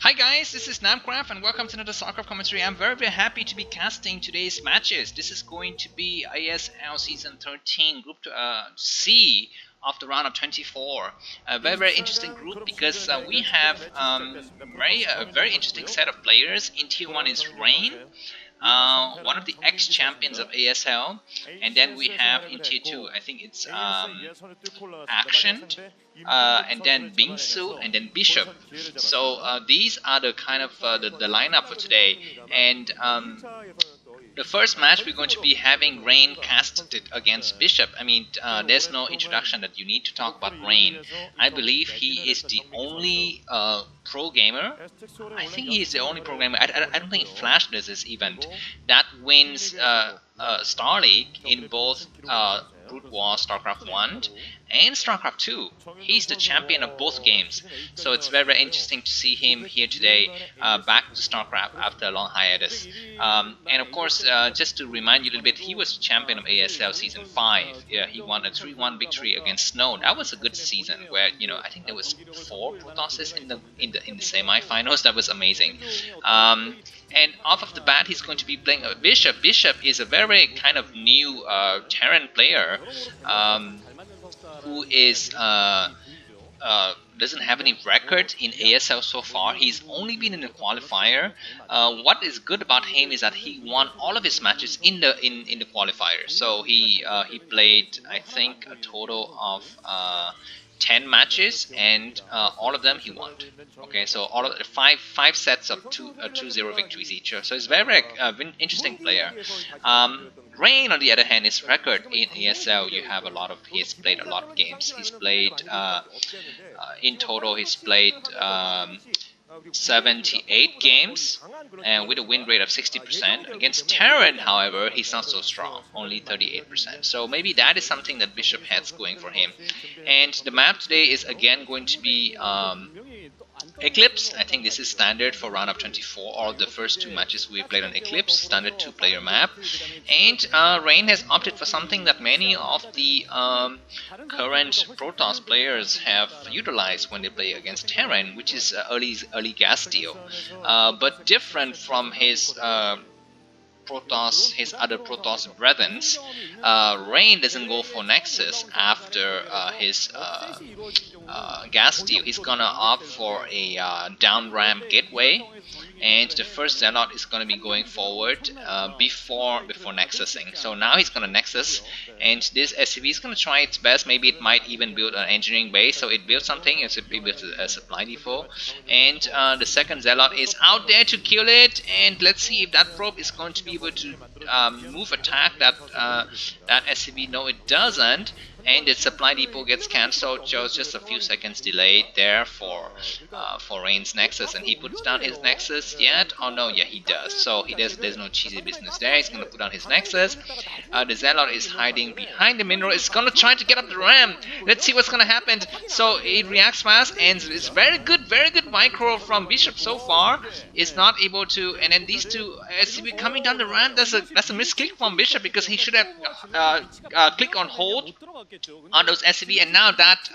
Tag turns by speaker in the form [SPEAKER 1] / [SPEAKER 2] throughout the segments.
[SPEAKER 1] Hi guys, this is Namcraft and welcome to another Starcraft commentary. I'm very happy to be casting today's matches. This is going to be ASL Season 13 Group C of the round of 24. A very interesting group because we have a very interesting set of players. In Tier 1 is Rain, one of the ex-champions of ASL, and then we have in Tier 2, I think it's Action, and then Bingsu, and then Bishop. So these are the kind of the lineup for today, and the first match we're going to be having Rain casted against Bishop. I mean, there's no introduction that you need to talk about Rain. I believe he is the only pro gamer. I think he is the only pro gamer. I don't think Flash does this event that wins Star League in both broodwar Starcraft 1 and Starcraft 2. He's the champion of both games, so it's very interesting to see him here today, back to Starcraft after a long hiatus. And of course, just to remind you a little bit, he was champion of ASL Season 5. Yeah, he won a 3-1 victory against Snow. That was a good season where, you know, I think there was 4 Protosses in the semi-finals. That was amazing. And off of the bat, he's going to be playing a Bishop. Bishop is a very kind of new Terran player who is doesn't have any record in ASL so far. He's only been in the qualifier. What is good about him is that he won all of his matches in the qualifier. So he played, I think, a total of 10 matches, and all of them he won. Okay, so all of the five sets of 2-0 victories each. So he's very interesting player. Rain, on the other hand, his record in ASL, he's played a lot of games. He's played in total, he's played 78 games, and with a win rate of 60%. Against Terran, however, he's not so strong, only 38%. So maybe that is something that Bishop has going for him. And the map today is again going to be Eclipse. I think this is standard for round of 24. All of the first 2 matches we played on Eclipse, standard 2-player map. And Rain has opted for something that many of the current Protoss players have utilized when they play against Terran, which is early gas steal. But different from his his other Protoss brethren, Rain doesn't go for Nexus after his gas steal. He's gonna opt for a down ramp gateway, and the first Zealot is gonna be going forward before Nexusing. So now he's gonna Nexus, and this SCV is gonna try its best. Maybe it might even build an engineering base. So it builds something. It builds a supply depot, and the second Zealot is out there to kill it. And let's see if that probe is going to be able to move attack that SCV. No, it doesn't. And the supply depot gets cancelled. Just a few seconds delayed there for Rain's Nexus, and he puts down his Nexus yet? Oh no, yeah, he does. So there's no cheesy business there. He's gonna put down his Nexus. The Zealot is hiding behind the mineral. It's gonna try to get up the ramp. Let's see what's gonna happen. So it reacts fast, and it's very good micro from Bishop so far. Is not able to, and then these two SCV coming down the ramp. That's a misclick from Bishop, because he should have clicked on hold on those SCV, and now that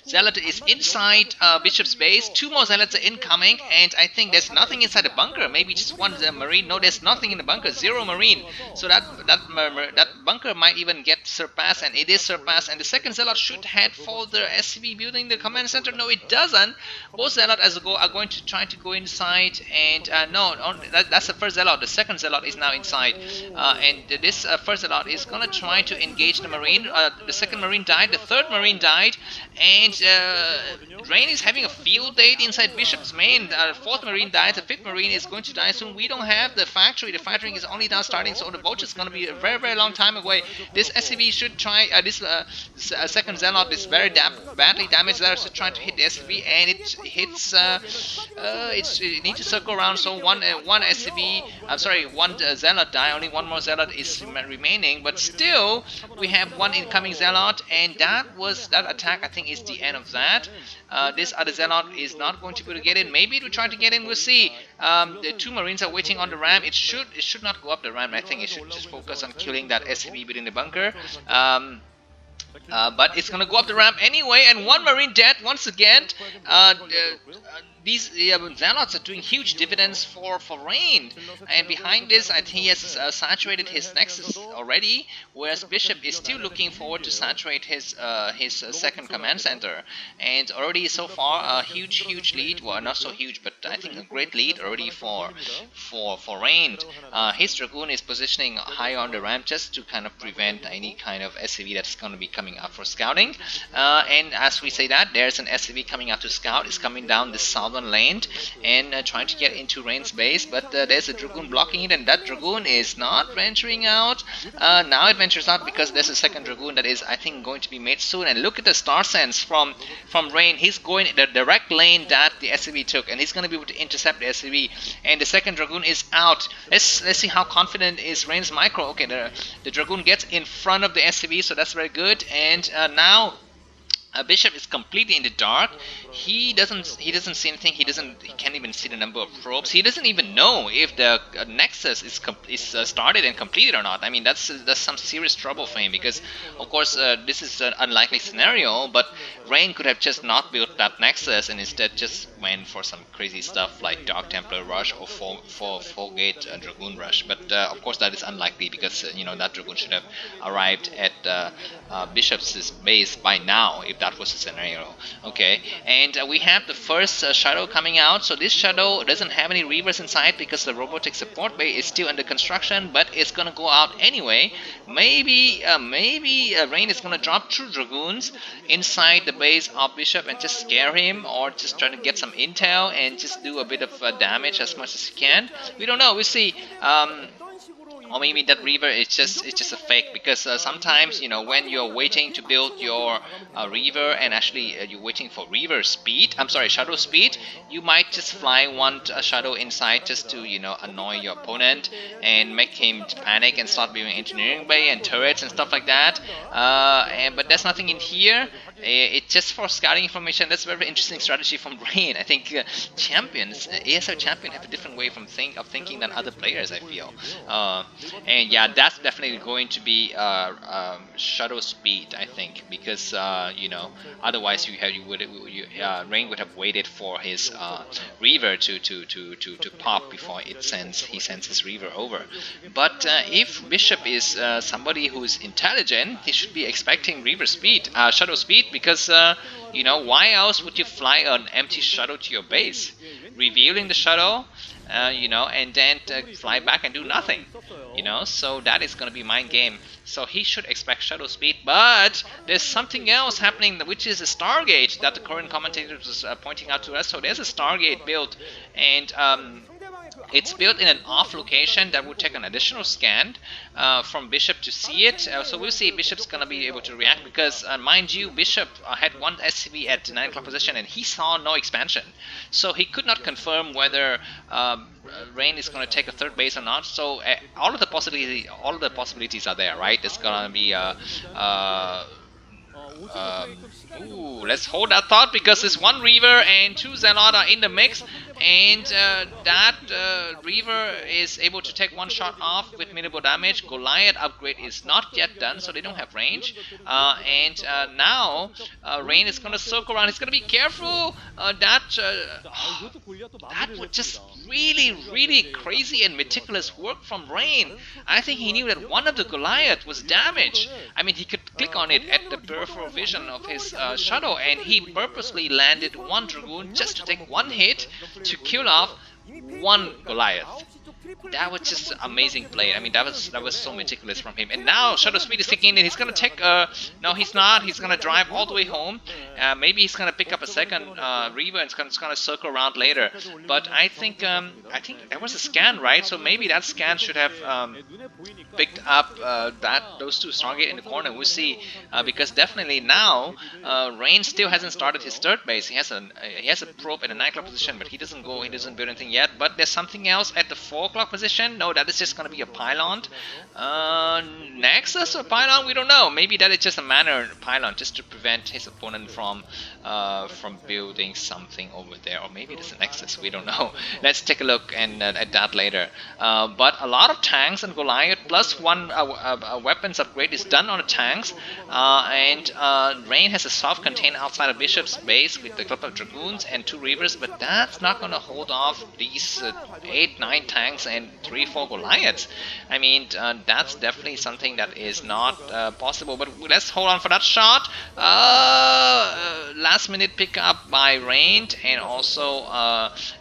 [SPEAKER 1] Zealot is inside Bishop's base. 2 more Zealots are incoming, and I think there's nothing inside the bunker. Maybe just one Marine. No, there's nothing in the bunker. 0 Marine. So that bunker might even get surpassed, and it is surpassed. And the second Zealot should head for the SCV building, the command center. No, it doesn't. Both Zealot are going to try to go inside, and no, that's the first Zealot. The second Zealot is now inside, and this first Zealot is gonna try to engage the Marine. The second Marine died, the third Marine died, and Rain is having a field date inside Bishop's main. Fourth Marine died, the fifth Marine is going to die soon. We don't have the factory. The factory is only now starting, so the vulture is going to be a very long time away. This SCV should try, this second Zealot is very badly damaged. Zealot should try to hit the SCV, and it hits, it needs to circle around, so one Zealot died, only 1 more Zealot is remaining, but still, we have 1 incoming Zealot, and that attack, I think, is the end of that. This other Zealot is not going to be able to get in. Maybe it will try to get in, we'll see. The 2 Marines are waiting on the ramp. It should not go up the ramp. I think it should just focus on killing that SCV within the bunker. But it's gonna go up the ramp anyway, and one Marine dead once again. These Zealots are doing huge dividends for Rain, and behind this, I think he has saturated his Nexus already, whereas Bishop is still looking forward to saturate his second command center, and already so far a huge lead. Well, not so huge, but I think a great lead already for Rain. His Dragoon is positioning higher on the ramp just to kind of prevent any kind of SCV that's going to be coming up for scouting. And as we say that, there's an SCV coming up to scout. It's coming down the southern lane and trying to get into Rain's base, but there's a Dragoon blocking it, and that Dragoon is not venturing out. Now it ventures out because there's a second Dragoon that is, I think, going to be made soon. And look at the Star Sense from Rain. He's going the direct lane that the SCV took, and he's going to be able to intercept the SCV. And the second Dragoon is out. Let's see how confident is Rain's micro. Okay, the Dragoon gets in front of the SCV, so that's very good. And now Bishop is completely in the dark. He doesn't see anything. He can't even see the number of probes. He doesn't even know if the Nexus is started and completed or not. I mean, that's some serious trouble for him, because of course this is an unlikely scenario, but Rain could have just not built that Nexus and instead just went for some crazy stuff like Dark Templar Rush or four gate Dragoon Rush. But of course that is unlikely, because that Dragoon should have arrived at Bishop's base by now if that was the scenario. Okay, and we have the first shadow coming out. So this shadow doesn't have any reavers inside because the robotic support bay is still under construction, but it's gonna go out anyway. Maybe Rain is gonna drop 2 dragoons inside the base of Bishop and just scare him, or just try to get some intel and just do a bit of damage as much as he can. We don't know. We'll see. Or maybe that Reaver is just a fake, because sometimes when you're waiting to build your Reaver, and actually you're waiting for Reaver speed, I'm sorry, shadow speed, you might just fly one shadow inside just to annoy your opponent and make him panic and start building engineering bay and turrets and stuff like that. But there's nothing in here. It's just for scouting information. That's a very interesting strategy from Rain. I think champions, ASL champion, have a different way of thinking than other players, I feel. And yeah, that's definitely going to be shadow speed, I think, because otherwise Rain would have waited for his Reaver to pop before he sends his Reaver over. But if Bishop is somebody who is intelligent, he should be expecting Reaver speed, shadow speed, because why else would you fly an empty shadow to your base, revealing the shadow, and then fly back and do nothing, so that is going to be mind game. So he should expect shadow speed, but there's something else happening, which is a Stargate that the current commentator was pointing out to us. So there's a Stargate built, and it's built in an off location that would take an additional scan from Bishop to see it. So we'll see if Bishop's going to be able to react, because mind you, Bishop had one SCV at 9 o'clock position and he saw no expansion. So he could not confirm whether Rain is going to take a third base or not. So all of the possibilities are there, right? There's going to be let's hold that thought, because this one Reaver and 2 Zealot are in the mix, and that Reaver is able to take one shot off with minimal damage. Goliath upgrade is not yet done, so they don't have range. And now Rain is going to circle around. He's going to be careful. That was just really crazy and meticulous work from Rain. I think he knew that one of the Goliath was damaged. I mean, he could click on it at the peripheral vision of his shadow, and he purposely landed one Dragoon just to take one hit to kill off one Goliath. That was just amazing play. I mean, that was so meticulous from him. And now shadow speed is kicking in. He's gonna take no, he's not. He's gonna drive all the way home. Maybe he's gonna pick up a second Reaver and it's gonna circle around later. But I think there was a scan, right? So maybe that scan should have picked up those 2 Stargate in the corner. We'll see, because definitely now Rain still hasn't started his third base. He has a probe in a 9 o'clock position, but he doesn't build anything yet. But there's something else at the 4 o'clock position. No, that is just going to be a pylon. Nexus or pylon, we don't know. Maybe that is just a manner pylon, just to prevent his opponent from building something over there. Or maybe it is a nexus, we don't know. Let's take a look at that later. But a lot of tanks and Goliath plus one weapons upgrade is done on the tanks. And Rain has a self-contained outside of Bishop's base with the Club of Dragoons and 2 Reavers, but that's not going to hold off these 8, 9 tanks and 3, 4 Goliaths. I mean, that's definitely something that is not possible, but let's hold on for that shot. Last minute pickup by Rain, and also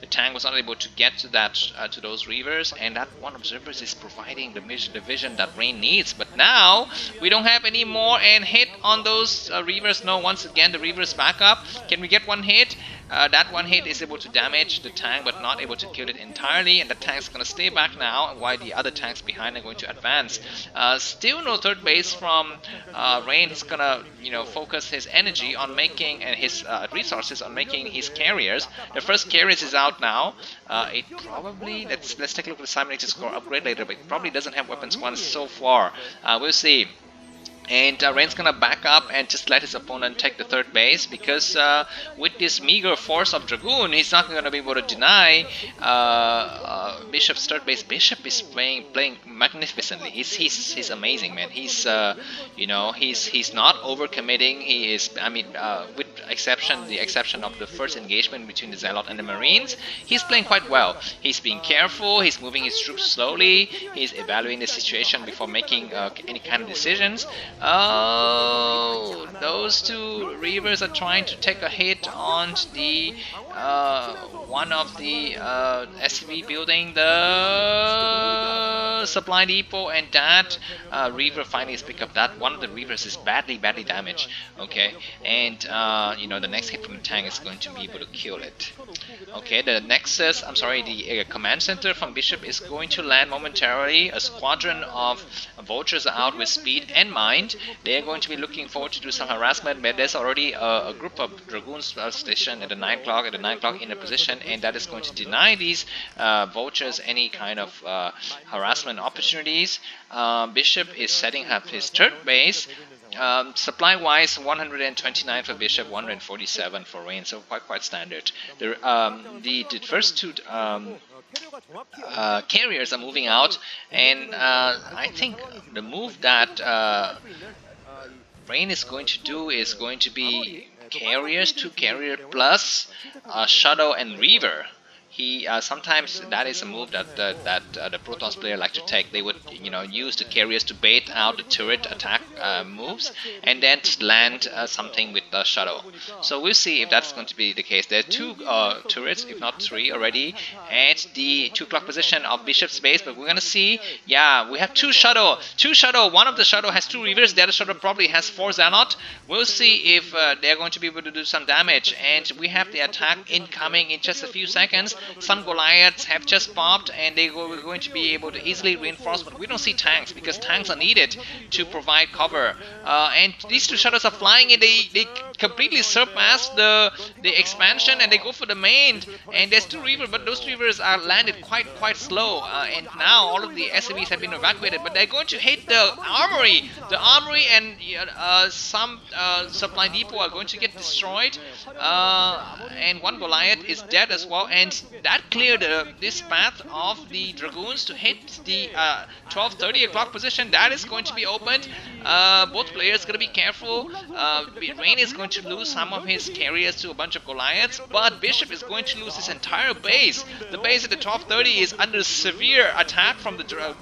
[SPEAKER 1] the tank was not able to get to that to those Reavers, and that one Observers is providing the vision that Rain needs. But now we don't have any more, and hit on those Reavers. No, once again the Reavers back up. Can we get one hit? That one hit is able to damage the tank, but not able to kill it entirely, and the tank's going to stay back now, while the other tanks behind are going to advance. Still no third base from Rain. He's going to focus his energy on making, and his resources on making his carriers. The first carriers is out now. It probably, let's take a look at the simulated score upgrade later, but it probably doesn't have weapons one so far. We'll see. And Rain's gonna back up and just let his opponent take the third base, because with this meager force of Dragoon, he's not gonna be able to deny Bishop's third base. Bishop is playing magnificently. He's amazing, man. He's he's not overcommitting. He is, I mean, with the exception of the first engagement between the Zealot and the Marines, he's playing quite well. He's being careful. He's moving his troops slowly. He's evaluating the situation before making any kind of decisions. Oh, those 2 Reavers are trying to take a hit on the one of the SCV building the supply depot, and that Reaver finally has picked up. That one of the Reavers is badly damaged. Okay, and the next hit from the tank is going to be able to kill it. Okay, the Nexus, I'm sorry, the command center from Bishop is going to land momentarily. A squadron of vultures are out with speed and mind. They are going to be looking forward to do some harassment, but there's already a group of Dragoons stationed at the 9 o'clock in a position, and that is going to deny these vultures any kind of harassment opportunities. Bishop is setting up his third base. Supply wise, 129 for Bishop, 147 for Rain, so quite standard. The first 2 carriers are moving out, and I think the move that Rain is going to do is going to be carriers, 2 carrier plus Shadow and Reaver. He sometimes that is a move that the Protons player like to take. They would use the carriers to bait out the turret attack moves, and then land something with the Shadow. So we'll see if that's going to be the case. There are 2 turrets, if not 3 already, at the 2 o'clock position of Bishop's base. But we're gonna see, yeah, we have 2 Shadow. One of the Shadow has 2 Reavers. The other Shadow probably has 4 Zealot. We'll see if they're going to be able to do some damage. And we have the attack incoming in just a few seconds. Some Goliaths have just popped, and we're going to be able to easily reinforce, but we don't see tanks, because tanks are needed to provide cover. And these 2 Shadows are flying, and they completely surpass the expansion, and they go for the main. And there's 2 Reavers, but those Reavers are landed quite slow. And now all of the SCVs have been evacuated, but they're going to hit the armory. The armory and some supply depot are going to get destroyed. And 1 Goliath is dead as well, and that cleared this path of the Dragoons to hit the 12:30 o'clock position. That is going to be opened. Both players going to be careful. Rain is going to lose some of his carriers to a bunch of Goliaths, but Bishop is going to lose his entire base. The base at the 12:30 is under severe attack from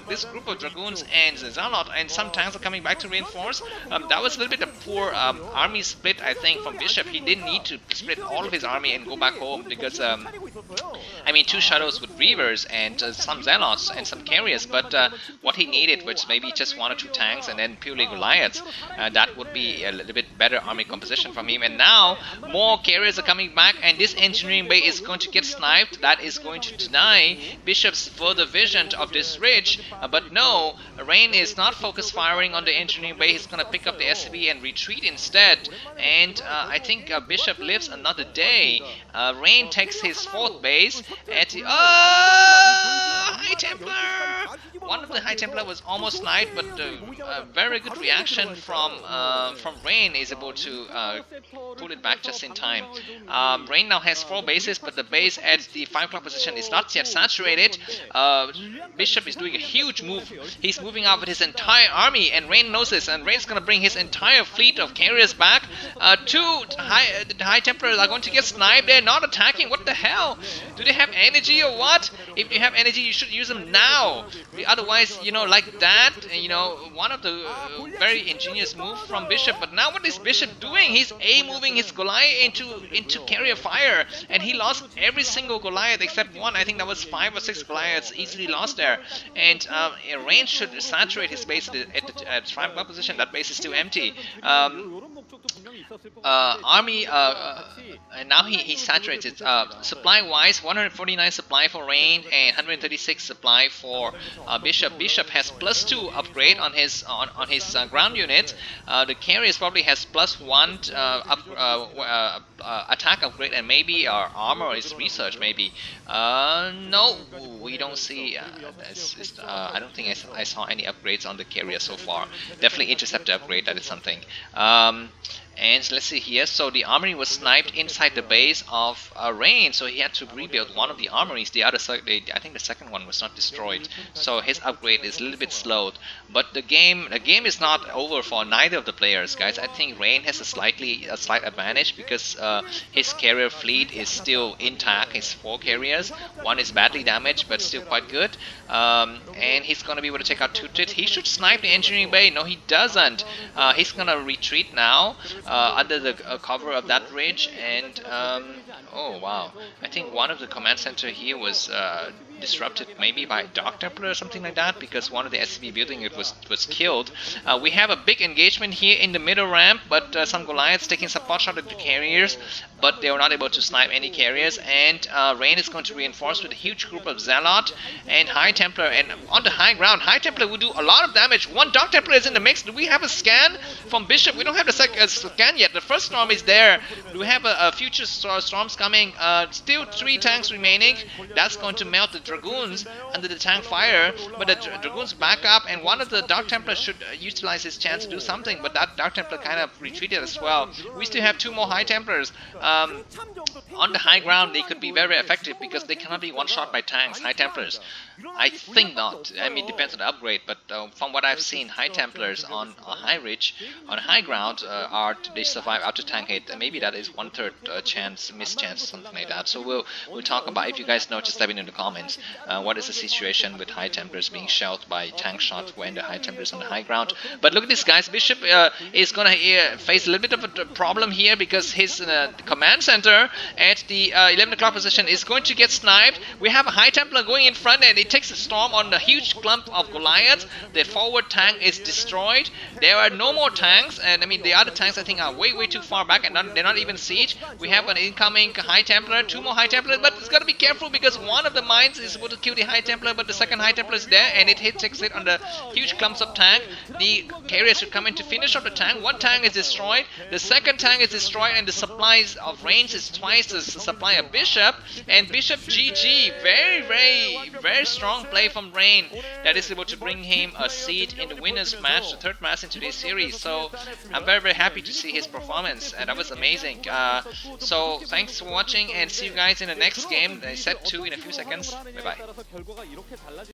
[SPEAKER 1] this group of Dragoons and Zealot, and some tanks are coming back to reinforce. That was a little bit of poor army split, I think, from Bishop. He didn't need to split all of his army and go back home, because I mean, 2 Shadows with Reavers and some Zealots and some carriers, but what he needed was maybe just 1 or 2 tanks and then purely Goliaths. That would be a little bit better army composition from him. And now more carriers are coming back, and this engineering bay is going to get sniped. That is going to deny Bishop's further vision of this ridge. But no, Rain is not focus firing on the engineering bay. He's going to pick up the SCV and retreat instead. And I think Bishop lives another day. Rain takes his 4th base at the... High Templar! One of the High Templar was almost sniped, but a very good reaction from Rain is able to pull it back just in time. Rain now has 4 bases, but the base at the 5 o'clock position is not yet saturated. Bishop is doing a huge move. He's moving out with his entire army, and Rain knows this, and Rain's gonna bring his entire fleet of carriers back. The High Templars are going to get sniped. They're not attacking. What the hell? Do they have energy or what? If you have energy, you should use them now. Otherwise, like that, one of the very ingenious move from Bishop. But now what is Bishop doing? He's moving his Goliath into carrier fire, and he lost every single Goliath except one. I think that was 5 or 6 Goliaths easily lost there. And Rain should saturate his base at 5 o'clock position. That base is still empty. Army, and now he saturates it. Supply wise, 149 supply for Rain and 136 supply for Bishop. Bishop has +2 upgrade on his ground unit. The carriers probably has +1 attack upgrade, and maybe our armor is research. Maybe no, we don't see. I don't think I saw any upgrades on the carrier so far. Definitely interceptor upgrade. That is something. And let's see here. So the armory was sniped inside the base of Rain, so he had to rebuild one of the armories. The other, I think the second one was not destroyed, so his upgrade is a little bit slowed. But the game is not over for neither of the players, guys. I think Rain has a slight advantage because his carrier fleet is still intact. His 4 carriers, one is badly damaged but still quite good, and he's gonna be able to take out 2 Tit. He should snipe the engineering bay. No, he doesn't. He's gonna retreat now. Under the cover of that ridge, and oh wow, I think one of the command center here was disrupted maybe by Dark Templar or something like that, because one of the SCV building it was killed. We have a big engagement here in the middle ramp, but some Goliaths taking some pot shot at the carriers, but they were not able to snipe any carriers, and Rain is going to reinforce with a huge group of Zealot and High Templar, and on the high ground, High Templar will do a lot of damage. One Dark Templar is in the mix. Do we have a scan from Bishop? We don't have the scan yet. The first storm is there. Do we have a future storms coming? Still 3 tanks remaining. That's going to melt the Dragoons under the tank fire, but the Dragoons back up, and one of the Dark Templars should utilize his chance to do something, but that Dark Templar kind of retreated as well. We still have 2 more High Templars. On the high ground, they could be very effective because they cannot be one-shot by tanks, High Templars. I think not. I mean, it depends on the upgrade, but from what I've seen, High Templars on a high ridge, on high ground, they survive out to tank hit, and maybe that is 1/3 chance, mischance, something like that. So we'll talk about, if you guys know, just let me know in the comments. What is the situation with High Templars being shelled by tank shot when the High Templars on the high ground? But look at this, guys. Bishop is gonna face a little bit of a problem here because his command center at the 11 o'clock position is going to get sniped. We have a High Templar going in front, and it takes a storm on the huge clump of Goliaths. The forward tank is destroyed. There are no more tanks, and I mean the other tanks I think are way too far back, and they're not even siege. We have an incoming High Templar, 2 more High Templars, but it's gotta be careful because one of the mines is able to kill the High Templar, but the second High Templar is there, and it takes it on the huge clumps of tank. The carriers should come in to finish off the tank. One tank is destroyed, the second tank is destroyed, and the supplies of range is twice the supply of Bishop, and Bishop GG. Very strong play from Rain that is able to bring him a seat in the winners match, the 3rd match in today's series. So I'm very happy to see his performance, and that was amazing. So thanks for watching, and see you guys in the next game. I set 2 in a few seconds. Bye bye.